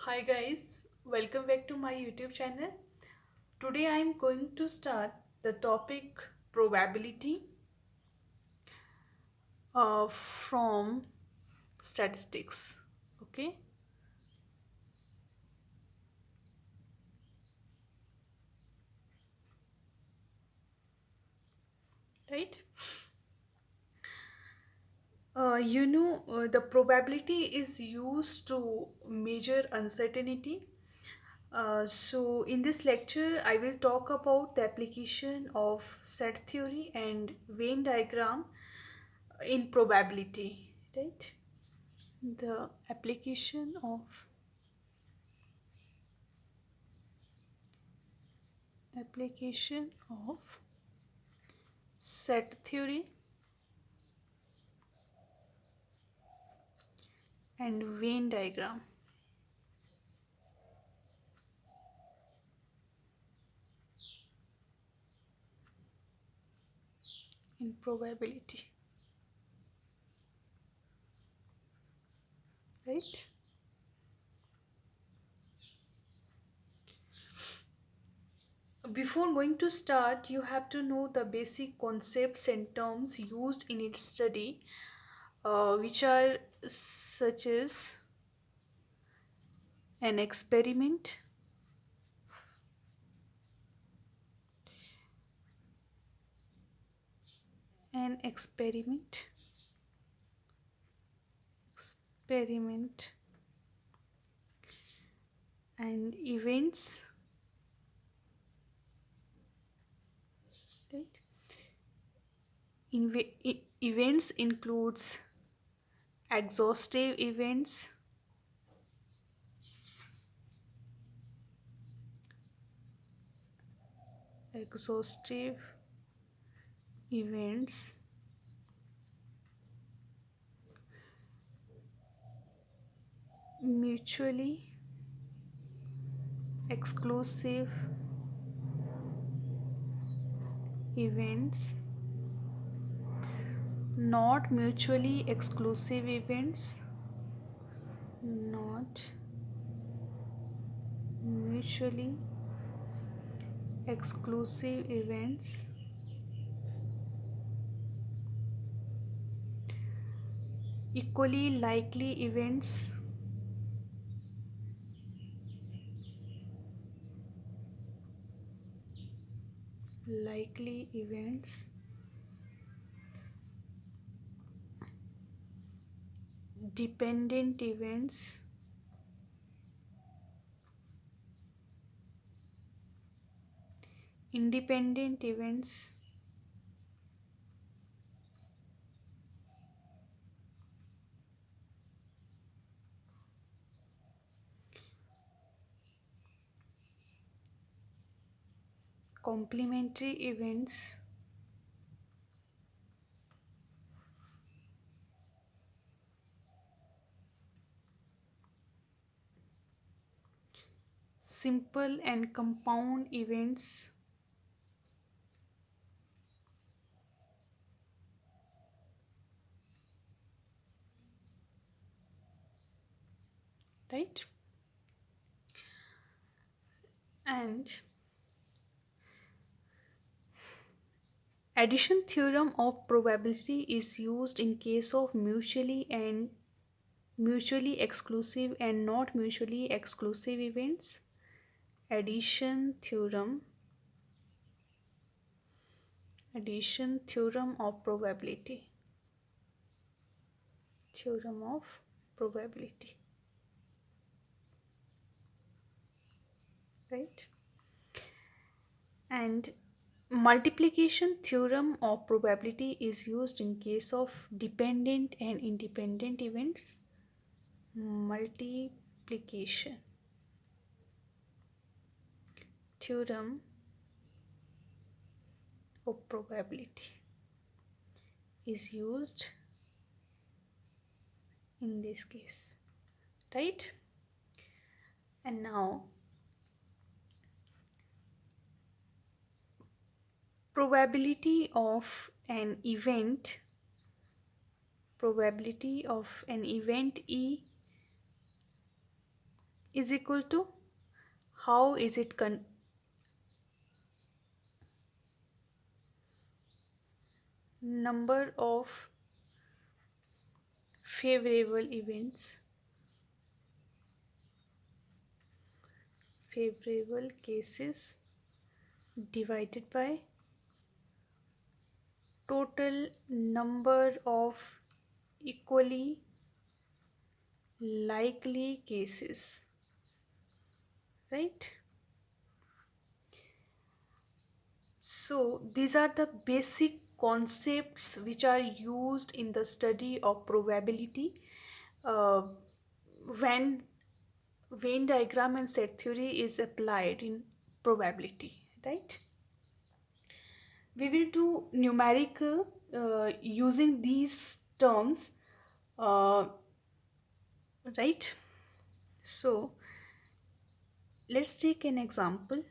Hi guys, welcome back to my YouTube channel. Today I am going to start the topic probability from statistics. Okay, right? The probability is used to measure uncertainty. So, in this lecture, I will talk about the application of set theory and Venn diagram in probability, right? The application of set theory and Venn diagram in probability, right? Before going to start, you have to know the basic concepts and terms used in its study, which are such as an experiment, an experiment, experiment, and events, right? Events includes exhaustive events, exhaustive events, mutually exclusive events, not mutually exclusive events, not mutually exclusive events, equally likely events, likely events, dependent events, independent events, complementary events, simple and compound events, right? And addition theorem of probability is used in case of mutually exclusive and not mutually exclusive events. Addition theorem of probability, right? And multiplication theorem of probability is used in case of dependent and independent events. Multiplication theorem of probability is used in this case, right? And now probability of an event probability of an event E is equal to how is it number of favorable cases divided by total number of equally likely cases, right? So these are the basic concepts which are used in the study of probability uh, when Venn diagram and set theory is applied in probability, right? We will do numerical using these terms, uh, right? So let's take an example.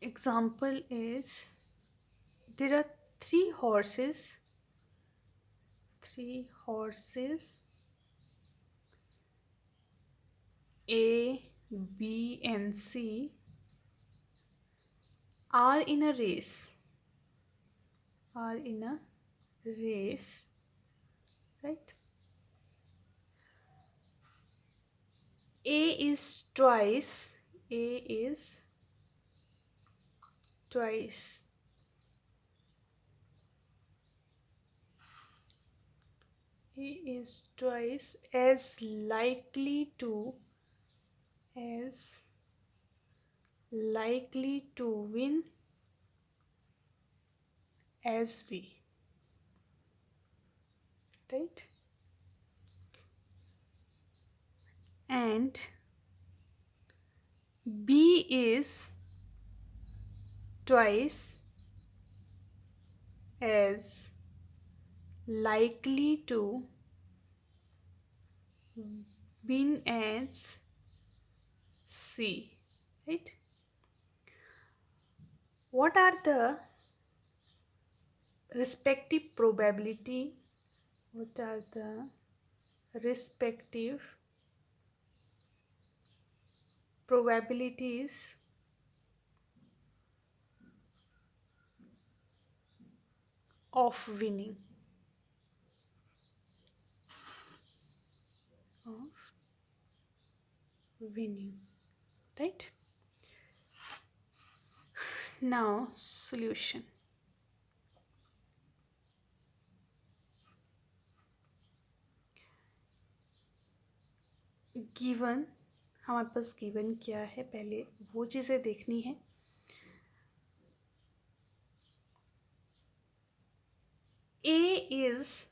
Example is there are three horses A, B, and C are in a race. Are in a race, right? A is twice. A is twice. A is twice as likely to win as B, right? And B is twice as likely to win as C, right? What are the respective probability? What are the respective probabilities of of winning, right? Now solution. Given, हमारे पास given क्या है पहले वो चीज़ें देखनी है. A is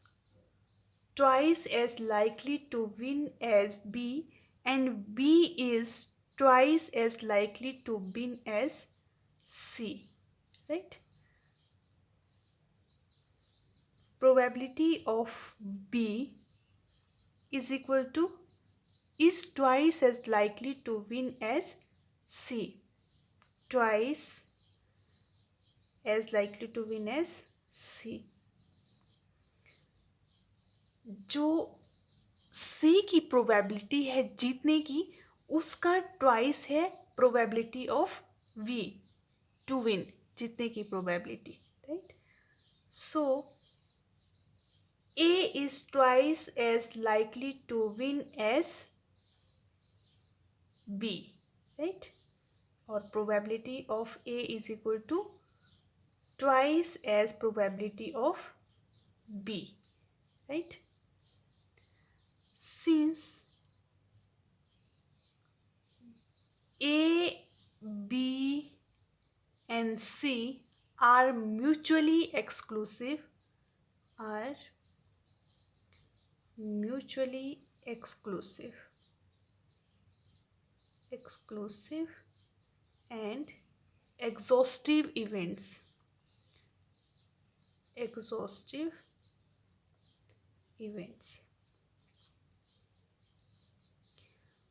twice as likely to win as B, and B is twice as likely to win as C, right? Probability of B is equal to is twice as likely to win as C. Twice as likely to win as C. जो C की probability है जीतने की उसका twice है probability of V to win, जीतने की probability, right? So A is twice as likely to win as B, right? Or probability of A is equal to twice as probability of B, right? Since A, B, and C are mutually exclusive, are mutually exclusive and exhaustive events. Exhaustive events.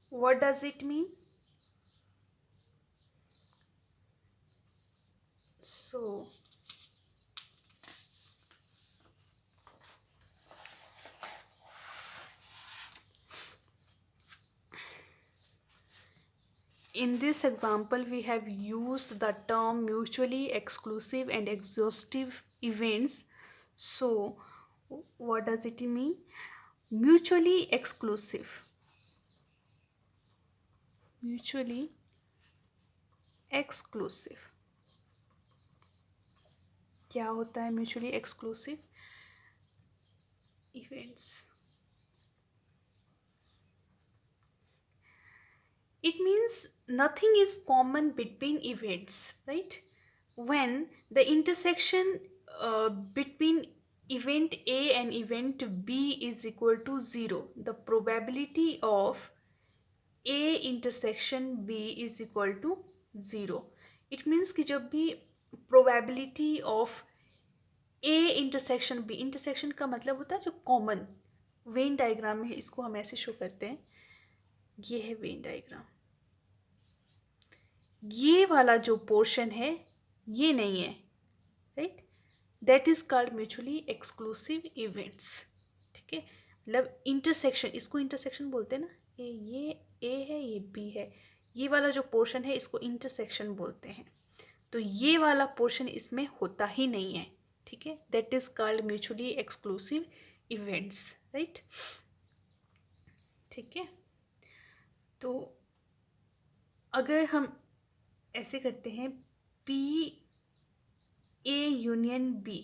What does it mean? So in this example, we have used the term mutually exclusive and exhaustive events. So, what does it mean? Mutually exclusive. Mutually exclusive. क्या होता है mutually exclusive events? It means nothing is common between events, right? When the intersection between event A and event B is equal to 0, the probability of A intersection B is equal to 0. It means कि जब भी probability of A intersection B, intersection का मतलब होता है जो common, Venn diagram में इसको हम ऐसे शो करते हैं, ये है वेन डायग्राम, ये वाला जो पोर्शन है ये नहीं है, right, that is called mutually exclusive events. ठीक है, मतलब इंटरसेक्शन, इसको इंटरसेक्शन बोलते हैं ना, ये ए है ये बी है, ये वाला जो पोर्शन है इसको इंटरसेक्शन बोलते हैं, तो ये वाला पोर्शन इसमें होता ही नहीं है। ठीक है, that is called mutually exclusive events, right. ठीक है, तो अगर हम ऐसे करते हैं पी ए यूनियन बी,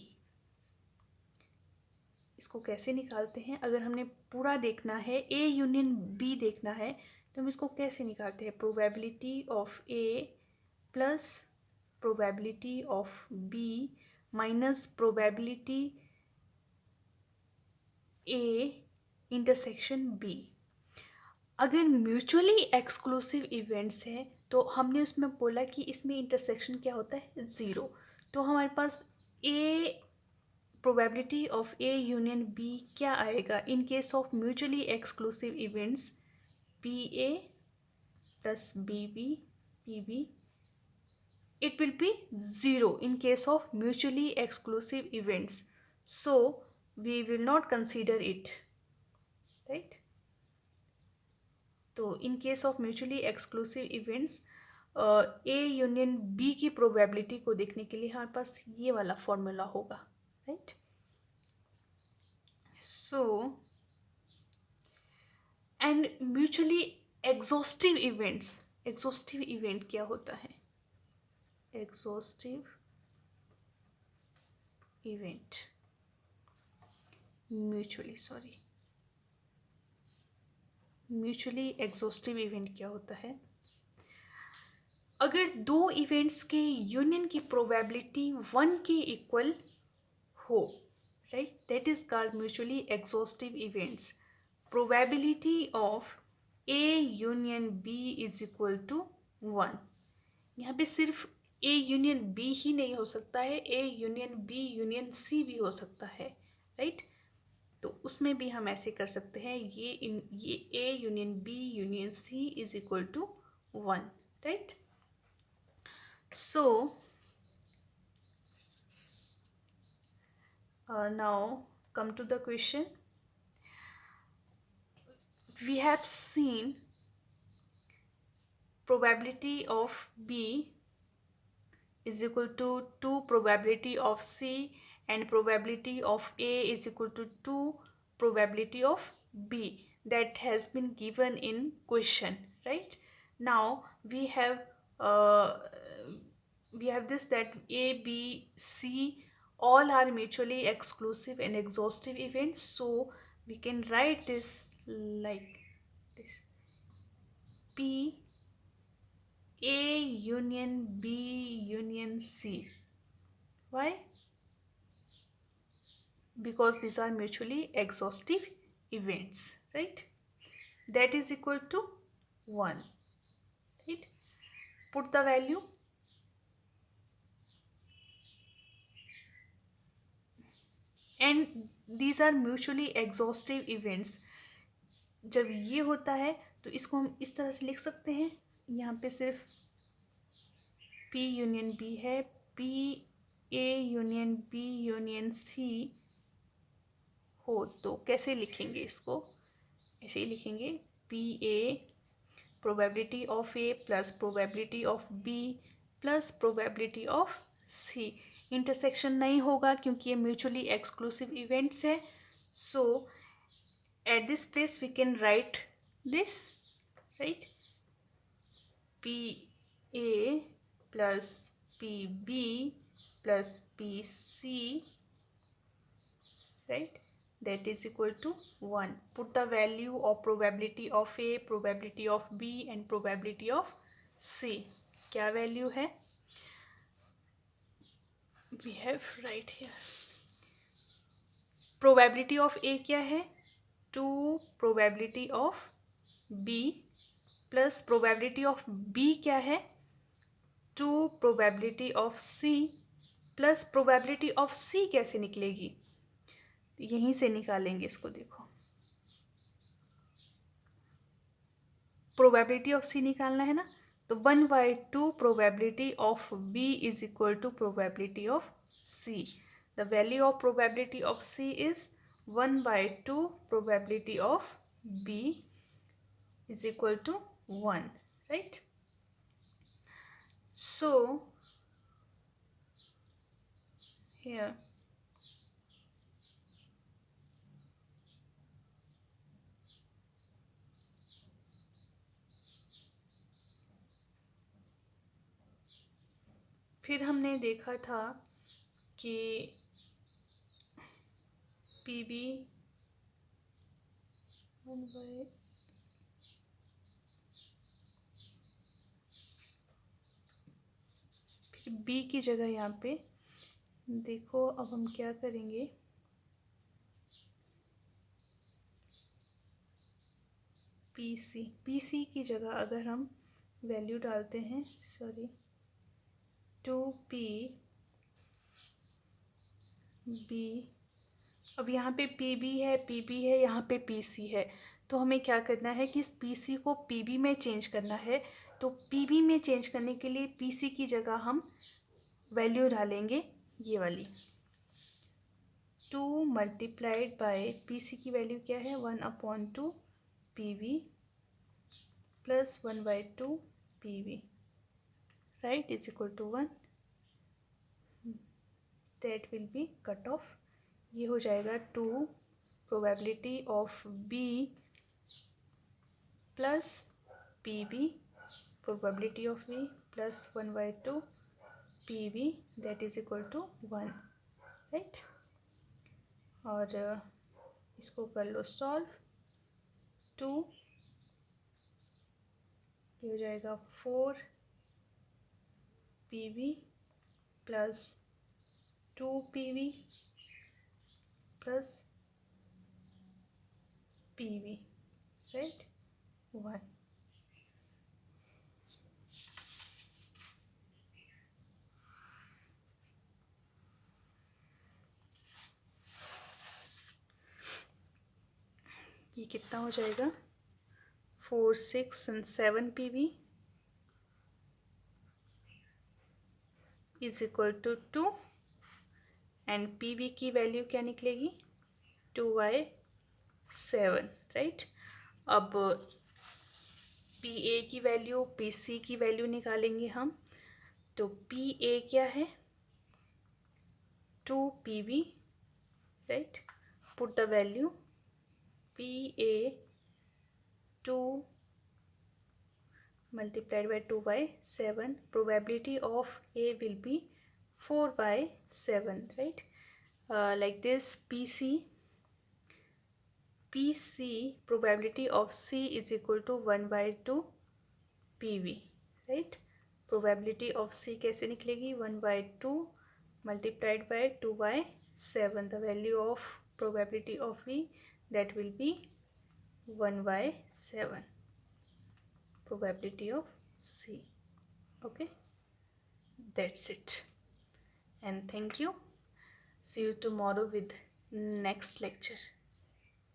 इसको कैसे निकालते हैं? अगर हमने पूरा देखना है, ए यूनियन बी देखना है, तो हम इसको कैसे निकालते हैं? Probability of A plus probability of B minus probability A intersection B. अगर म्यूचुअली एक्सक्लूसिव इवेंट्स है तो हमने उसमें बोला कि इसमें इंटरसेक्शन क्या होता है? 0। तो हमारे पास a probability of A union B क्या आएगा in case of mutually exclusive events? P A plus B B P B, it will be 0 in case of mutually exclusive events, so we will not consider it, right? तो in case of mutually exclusive events A union B की probability को देखने के लिए हमारे पास ये वाला formula होगा, right. So and mutually exhaustive events, exhaustive event क्या होता है? Exhaustive event mutually exhaustive event क्या होता है? अगर दो इवेंट्स के यूनियन की प्रोबेबिलिटी 1 के इक्वल हो, right, that is called mutually exhaustive events. Probability of A union B is equal to 1। यहाँ पे सिर्फ ए यूनियन बी ही नहीं हो सकता है, A union B union C भी हो सकता है, राइट। तो उसमें भी हम ऐसे कर सकते हैं, ये A union B union C is equal to 1, right. So now come to the question. We have seen probability of B is equal to 2 probability of C and probability of A is equal to 2 probability of B, that has been given in question, right? Now we have this, that A, B, C all are mutually exclusive and exhaustive events, so we can write this like this: P A union B union C. Why? Because these are mutually exhaustive events, right? That is equal to 1, right? Put the value. And these are mutually exhaustive events. जब ये होता है तो इसको हम इस तरह से लिख सकते हैं, यहाँ पे सिर्फ P यूनियन B है, P A union B union C हो तो कैसे लिखेंगे इसको? ऐसे ही लिखेंगे, P A probability of A plus probability of B plus probability of C. Intersection नहीं होगा क्योंकि ये म्यूचुअली एक्सक्लूसिव इवेंट्स है। So at this place we can write this, right, P A plus P B plus P C, right, that is equal to 1. Put the value of probability of A, probability of B and probability of C. क्या value है? We have right here. Probability of A क्या है? 2 probability of B plus probability of B क्या है? 2 probability of C plus probability of C कैसे निकलेगी? यहीं से निकालेंगे इसको, देखो, प्रोबेबिलिटी ऑफ सी निकालना है ना, तो 1/2 probability of B is equal to probability of C. The value of probability of C is 1/2 probability of B is equal to 1, right. So here फिर हमने देखा था कि पी बी फिर बी की जगह यहाँ पे देखो, अब हम क्या करेंगे, पी सी की जगह अगर हम वैल्यू डालते हैं, सॉरी, 2p बी, अब यहाँ पे पी बी है, पी बी है, यहाँ पे पी सी है, तो हमें क्या करना है कि इस पी सी को पी बी में चेंज करना है। तो पी बी में चेंज करने के लिए पी सी की जगह हम वैल्यू डालेंगे ये वाली, 2 मल्टीप्लाइड बाय पी सी की वैल्यू क्या है, 1/2 P B plus 1/2 P B, right, is equal to 1। That will be cut off. ये हो जाएगा 2 probability of B plus P B probability of B plus 1/2 P B, that is equal to 1, right. और इसको कर लो solve, 2, ये हो जाएगा 4 P B plus 2 P B plus P B, right, 1। ये कितना हो जाएगा, 4 6 and 7 P B is equal to 2 and P B की वैल्यू क्या निकलेगी, 2/7, राइट। अब पी ए की वैल्यू, पी सी की वैल्यू निकालेंगे हम, तो पी ए क्या है, 2 P B, right, put the value P A 2 multiplied by 2/7, probability of A will be 4/7, right, like this, PC probability of C is equal to 1/2 PV, right। probability of C कैसे निकलेगी, 1/2 multiplied by 2/7, the value of probability of V, that will be 1/7 probability of C. Okay, that's it, and thank you. See you tomorrow with next lecture.